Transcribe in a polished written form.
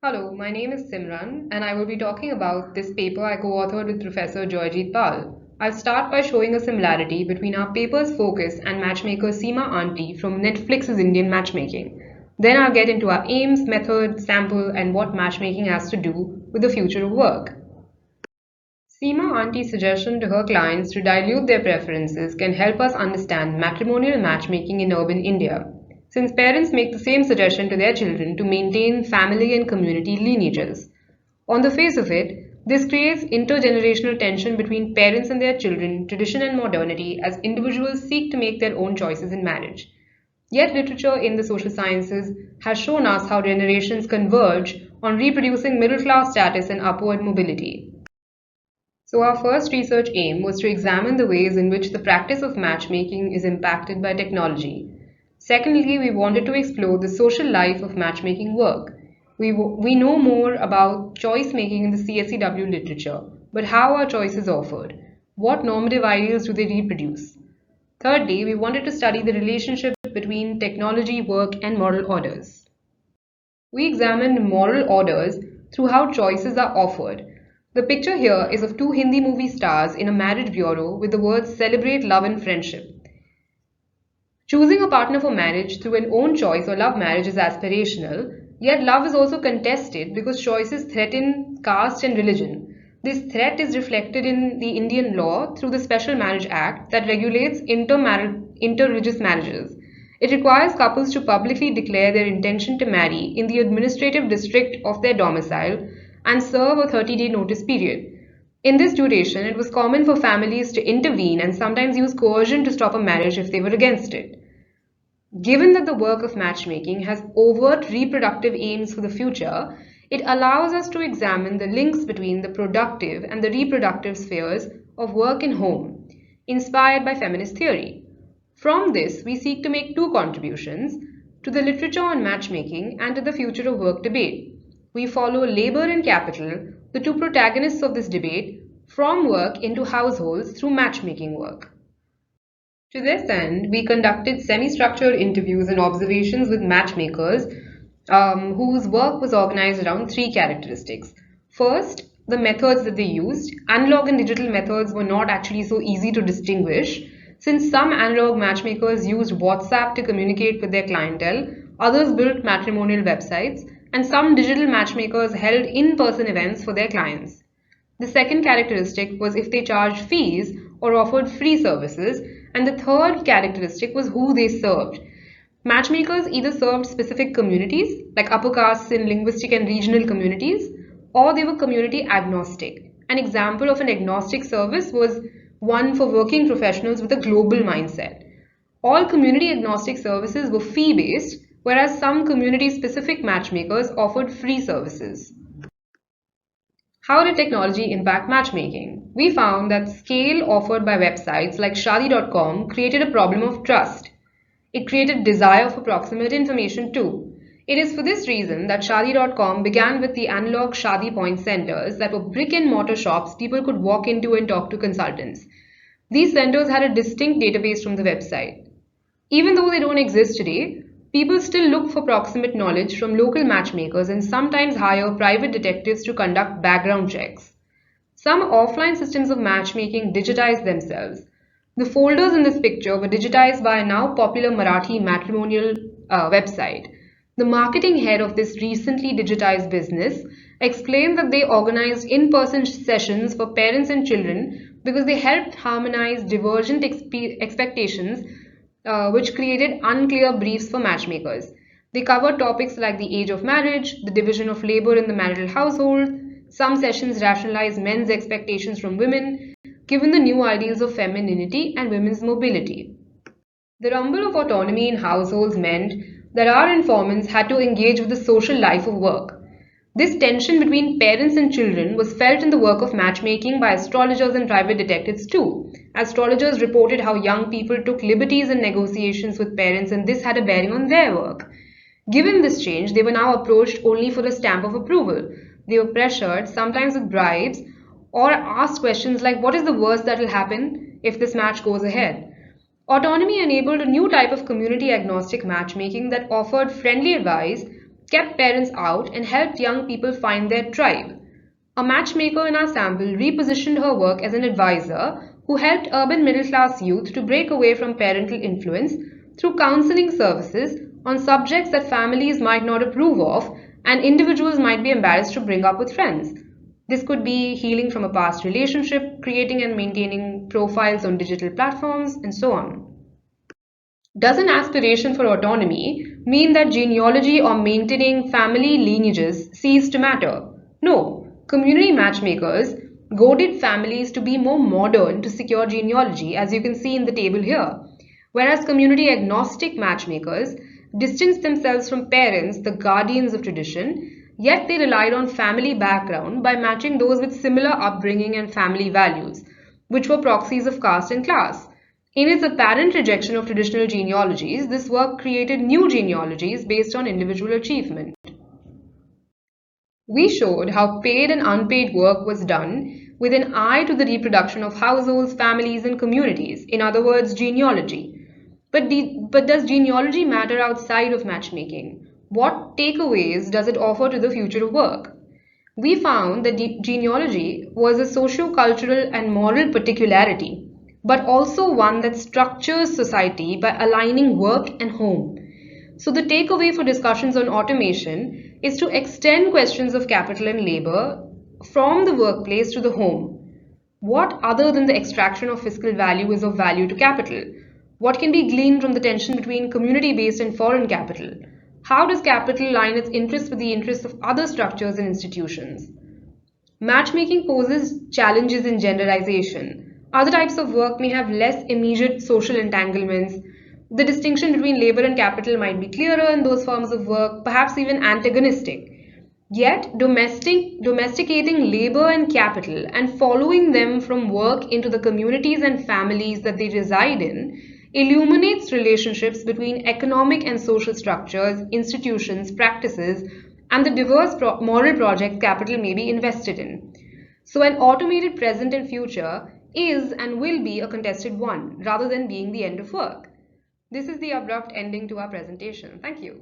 Hello, my name is Simiran, and I will be talking about this paper I co-authored with Professor Joyojeet. I'll start by showing a similarity between our paper's focus and matchmaker Seema Auntie from Netflix's Indian Matchmaking. Then I'll get into our aims, method, sample, and what matchmaking has to do with the future of work. Seema Auntie's suggestion to her clients to dilute their preferences can help us understand matrimonial matchmaking in urban India, since parents make the same suggestion to their children to maintain family and community lineages. On the face of it, this creates intergenerational tension between parents and their children, tradition and modernity, as individuals seek to make their own choices in marriage. Yet literature in the social sciences has shown us how generations converge on reproducing middle-class status and upward mobility. So our first research aim was to examine the ways in which the practice of matchmaking is impacted by technology. Secondly, we wanted to explore the social life of matchmaking work. We know more about choice making in the CSCW literature, but how are choices offered? What normative ideals do they reproduce? Thirdly, we wanted to study the relationship between technology, work, and moral orders. We examined moral orders through how choices are offered. The picture here is of two Hindi movie stars in a marriage bureau with the words "Celebrate Love and Friendship." Choosing a partner for marriage through an own choice or love marriage is aspirational, yet love is also contested because choices threaten caste and religion. This threat is reflected in the Indian law through the Special Marriage Act that regulates interreligious marriages. It requires couples to publicly declare their intention to marry in the administrative district of their domicile and serve a 30-day notice period. In this duration, it was common for families to intervene and sometimes use coercion to stop a marriage if they were against it. Given that the work of matchmaking has overt reproductive aims for the future, it allows us to examine the links between the productive and the reproductive spheres of work and home, inspired by feminist theory. From this, we seek to make two contributions to the literature on matchmaking and to the future of work debate. We follow labor and capital, the two protagonists of this debate, from work into households through matchmaking work. To this end, we conducted semi-structured interviews and observations with matchmakers whose work was organized around three characteristics. First, the methods that they used. Analog and digital methods were not actually so easy to distinguish, since some analog matchmakers used WhatsApp to communicate with their clientele, others built matrimonial websites, and some digital matchmakers held in-person events for their clients. The second characteristic was if they charged fees or offered free services, and the third characteristic was who they served. Matchmakers either served specific communities, like upper castes in linguistic and regional communities, or they were community agnostic. An example of an agnostic service was one for working professionals with a global mindset. All community agnostic services were fee-based, whereas some community-specific matchmakers offered free services. How did technology impact matchmaking? We found that scale offered by websites like Shadi.com created a problem of trust. It created desire for proximate information too. It is for this reason that Shadi.com began with the analog Shadi point centers that were brick and mortar shops people could walk into and talk to consultants. These centers had a distinct database from the website. Even though they don't exist today, people still look for proximate knowledge from local matchmakers and sometimes hire private detectives to conduct background checks. Some offline systems of matchmaking digitize themselves. The folders in this picture were digitized by a now popular Marathi matrimonial website. The marketing head of this recently digitized business explained that they organized in-person sessions for parents and children because they helped harmonize divergent expectations which created unclear briefs for matchmakers. They covered topics like the age of marriage, the division of labor in the marital household. Some sessions rationalized men's expectations from women, given the new ideals of femininity and women's mobility. The rumble of autonomy in households meant that our informants had to engage with the social life of work. This tension between parents and children was felt in the work of matchmaking by astrologers and private detectives too. Astrologers reported how young people took liberties in negotiations with parents, and this had a bearing on their work. Given this change, they were now approached only for a stamp of approval. They were pressured, sometimes with bribes, or asked questions like, what is the worst that will happen if this match goes ahead? Autonomy enabled a new type of community agnostic matchmaking that offered friendly advice, kept parents out and helped young people find their tribe. A matchmaker in our sample repositioned her work as an advisor who helped urban middle-class youth to break away from parental influence through counseling services on subjects that families might not approve of and individuals might be embarrassed to bring up with friends. This could be healing from a past relationship, creating and maintaining profiles on digital platforms, and so on. Does an aspiration for autonomy mean that genealogy or maintaining family lineages cease to matter? No. Community matchmakers goaded families to be more modern to secure genealogy, as you can see in the table here, whereas community agnostic matchmakers distanced themselves from parents, the guardians of tradition, yet they relied on family background by matching those with similar upbringing and family values, which were proxies of caste and class. In its apparent rejection of traditional genealogies, this work created new genealogies based on individual achievement. We showed how paid and unpaid work was done with an eye to the reproduction of households, families, and communities, in other words, genealogy. But does genealogy matter outside of matchmaking? What takeaways does it offer to the future of work? We found that genealogy was a socio-cultural and moral particularity, but also one that structures society by aligning work and home. So the takeaway for discussions on automation is to extend questions of capital and labor from the workplace to the home. What other than the extraction of fiscal value is of value to capital? What can be gleaned from the tension between community-based and foreign capital? How does capital align its interests with the interests of other structures and institutions? Matchmaking poses challenges in genderization. Other types of work may have less immediate social entanglements. The distinction between labor and capital might be clearer in those forms of work, perhaps even antagonistic. Yet, domesticating labor and capital and following them from work into the communities and families that they reside in illuminates relationships between economic and social structures, institutions, practices, and the diverse moral projects capital may be invested in. So an automated present and future is and will be a contested one, rather than being the end of work. This is the abrupt ending to our presentation. Thank you.